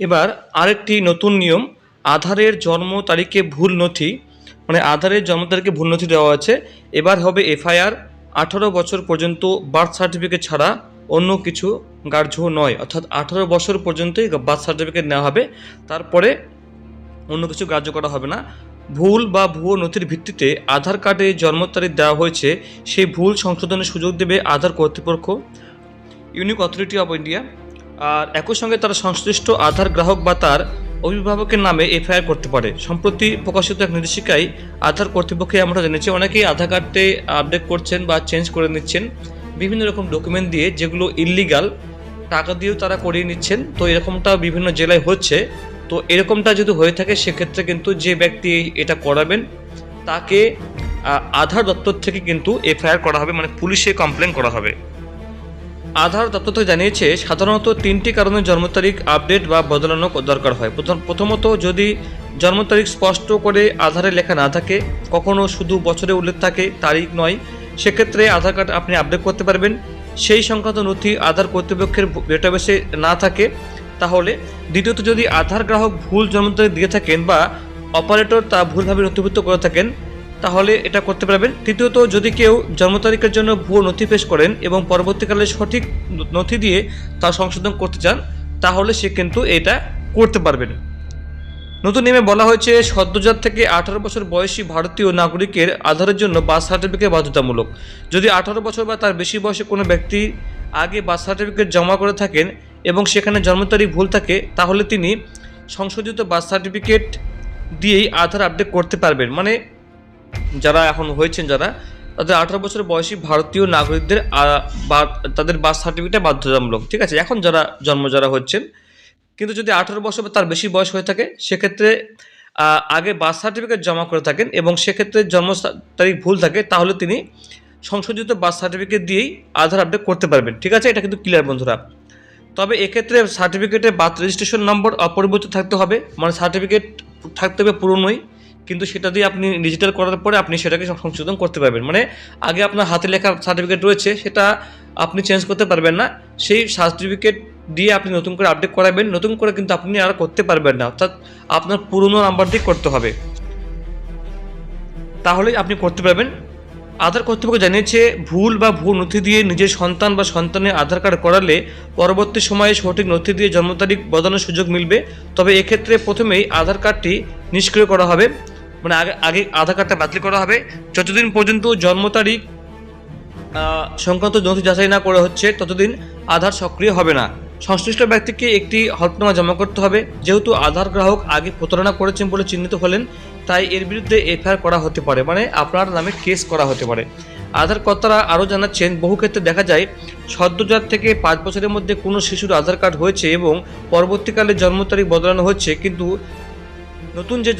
এবার আরেকটি নতুন নিয়ম, আধারের জন্ম তারিখে ভুল নথি, মানে আধারের জন্ম তারিখে ভুল নথি দেওয়া আছে। এবার হবে এফআইআর। 18 বছর পর্যন্ত বার্থ সার্টিফিকেট ছাড়া অন্য কিছু গ্রাহ্য নয়, অর্থাৎ 18 বছর পর্যন্তই বার্থ সার্টিফিকেট নেওয়া হবে, তারপরে অন্য কিছু গ্রাহ্য করা হবে না। ভুল বা ভুয়ো নথির ভিত্তিতে আধার কার্ডে জন্ম তারিখ দেওয়া হয়েছে, সেই ভুল সংশোধনের সুযোগ দেবে আধার কর্তৃপক্ষ, ইউনিক অথরিটি অফ ইন্ডিয়া। আর একই সঙ্গে তারা সংশ্লিষ্ট আধার গ্রাহক বা তার অভিভাবকের নামে এফআইআর করতে পারে। সম্প্রতি প্রকাশিত এক নির্দেশিকায় আধার কর্তৃপক্ষে আমরা জেনেছি অনেকেই আধার কার্ডে আপডেট করছেন বা চেঞ্জ করে নিচ্ছেন বিভিন্ন রকম ডকুমেন্ট দিয়ে, যেগুলো ইললিগাল, টাকা দিয়েও তারা করিয়ে নিচ্ছেন। তো এরকমটা বিভিন্ন জেলায় হচ্ছে। তো এরকমটা যদি হয়ে থাকে সেক্ষেত্রে কিন্তু যে ব্যক্তি এটা করাবেন তাকে আধার দপ্তর থেকে কিন্তু এফআইআর করা হবে, মানে পুলিশে কমপ্লেন করা হবে। আধার দপ্তর থেকে জানিয়েছে সাধারণত 3টি কারণে জন্ম তারিখ আপডেট বা বদলানো দরকার হয়। প্রথমত, যদি জন্ম তারিখ স্পষ্ট করে আধারে লেখা না থাকে, কখনো শুধু বছরে উল্লেখ থাকে, তারিখ নয়, সেক্ষেত্রে আধার কার্ড আপনি আপডেট করতে পারবেন। সেই সংক্রান্ত নথি আধার কর্তৃপক্ষের ডেটাবেসে না থাকে তাহলে। দ্বিতীয়ত, যদি আধার গ্রাহক ভুল জন্ম তারিখ দিয়ে থাকেন বা অপারেটর তা ভুলভাবে নথিভুক্ত করে থাকেন তাহলে এটা করতে পারবেন। তৃতীয়ত, যদি কেউ জন্ম তারিখের জন্য ভুয়ো নথি পেশ করেন এবং পরবর্তীকালে সঠিক নথি দিয়ে তা সংশোধন করতে চান তাহলে সে কিন্তু এটা করতে পারবেন। নতুন নিয়মে বলা হয়েছে সদ্যজাত থেকে 18 বছর বয়সী ভারতীয় নাগরিকের আধারের জন্য বার্থ সার্টিফিকেট বাধ্যতামূলক। যদি 18 বছর বা তার বেশি বয়সে কোনো ব্যক্তি আগে বার্থ সার্টিফিকেট জমা করে থাকেন এবং সেখানে জন্ম তারিখ ভুল থাকে তাহলে তিনি সংশোধিত বার্থ সার্টিফিকেট দিয়েই আধার আপডেট করতে পারবেন। মানে যারা এখন হয়েছেন, যারা তাদের 18 বছর বয়সী ভারতীয় নাগরিকদের তাদের বার্থ সার্টিফিকেট বাধ্যতামূলক, ঠিক আছে, এখন যারা হচ্ছেন। কিন্তু যদি 18 বছর বা তার বেশি বয়স হয়ে থাকে সেক্ষেত্রে আগে বার্থ সার্টিফিকেট জমা করে থাকেন এবং সেক্ষেত্রে জন্ম তারিখ ভুল থাকে তাহলে তিনি সংশোধিত বার্থ সার্টিফিকেট দিয়েই আধার আপডেট করতে পারবেন, ঠিক আছে, এটা কিন্তু ক্লিয়ার বন্ধুরা। তবে এক্ষেত্রে সার্টিফিকেটে বার্থ রেজিস্ট্রেশন নম্বর অপরিবর্তিত থাকতে হবে, মানে সার্টিফিকেট থাকতে হবে পুরনোই, কিন্তু সেটা দিয়ে আপনি ডিজিটাল করার পরে আপনি সেটাকে সংশোধন করতে পারবেন। মানে আগে আপনার হাতে লেখা সার্টিফিকেট রয়েছে সেটা আপনি চেঞ্জ করতে পারবেন না, সেই সার্টিফিকেট দিয়ে আপনি নতুন করে আপডেট করাবেন, নতুন করে কিন্তু আপনি আর করতে পারবেন না, অর্থাৎ আপনার পুরনো নাম্বার দিয়ে করতে হবে, তাহলেই আপনি করতে পারবেন। আধার কর্তৃপক্ষ জানিয়েছে ভুল বা ভুল নথি দিয়ে নিজের সন্তান বা সন্তানের আধার কার্ড করালে পরবর্তী সময়ে সঠিক নথি দিয়ে জন্ম তারিখ বদলানোর সুযোগ মিলবে। তবে এক্ষেত্রে প্রথমেই আধার কার্ডটি নিষ্ক্রিয় করা হবে, মানে আগে আধার কার্ডটা বাতিল করা হবে। যতদিন পর্যন্ত জন্ম তারিখ সংক্রান্ত নথি যাচাই না করা হচ্ছে ততদিন আধার সক্রিয় হবে না। সংশ্লিষ্ট ব্যক্তিকে একটি হলফনামা জমা করতে হবে। যেহেতু আধার গ্রাহক আগে প্রতারণা করেছেন বলে চিহ্নিত হলেন, তাই এর বিরুদ্ধে এফআইআর করা হতে পারে, মানে আপনার নামে কেস করা হতে পারে। আধার কর্তারা আরও জানাচ্ছেন বহু ক্ষেত্রে দেখা যায় সদ্যজাত থেকে 5 বছরের মধ্যে কোনো শিশুর আধার কার্ড হয়েছে এবং পরবর্তীকালে জন্ম তারিখ বদলানো হচ্ছে, কিন্তু নতুন যে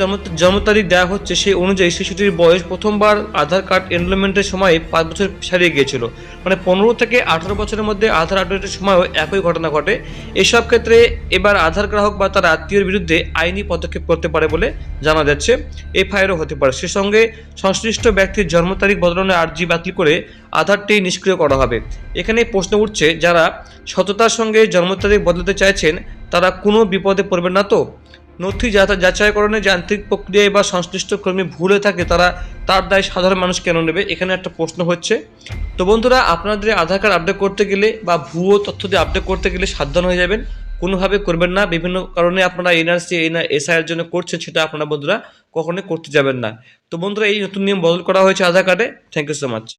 জন্ম তারিখ দেওয়া হচ্ছে সেই অনুযায়ী শিশুটির বয়স প্রথমবার আধার কার্ড এনরোলমেন্টের সময় 5 বছর ছাড়িয়ে গিয়েছিল। মানে 15 থেকে 18 বছরের মধ্যে আধার আপডেটের সময়ও একই ঘটনা ঘটে। এসব ক্ষেত্রে এবার আধার গ্রাহক বা তার আত্মীয়ের বিরুদ্ধে আইনি পদক্ষেপ করতে পারে বলে জানা যাচ্ছে, এফআইআরও হতে পারে। সে সঙ্গে সংশ্লিষ্ট ব্যক্তির জন্ম তারিখ বদলানোর আর্জি বাতিল করে আধারটি নিষ্ক্রিয় করা হবে। এখানে প্রশ্ন উঠছে, যারা সততার সঙ্গে জন্ম তারিখ বদলাতে চাইছেন তারা কোনো বিপদে পড়বেন না তো? নথি যাচাইকরণে যান্ত্রিক প্রক্রিয়ায় বা সংশ্লিষ্ট কর্মী ভুলে থাকে তার দায় সাধারণ মানুষ কেন নেবে, এখানে একটা প্রশ্ন হচ্ছে। তো বন্ধুরা, আপনাদের আধার কার্ড আপডেট করতে গেলে বা ভুয়ো তথ্য দিয়ে আপডেট করতে গেলে সাবধান হয়ে যাবেন, কোনোভাবে করবেন না। বিভিন্ন কারণে আপনারা এনআরসি এসআইয়ের জন্য করছেন, সেটা আপনারা বন্ধুরা কখনোই করতে যাবেন না। তো বন্ধুরা, এই নতুন নিয়ম বদল করা হয়েছে আধার কার্ডে। Thank you so much.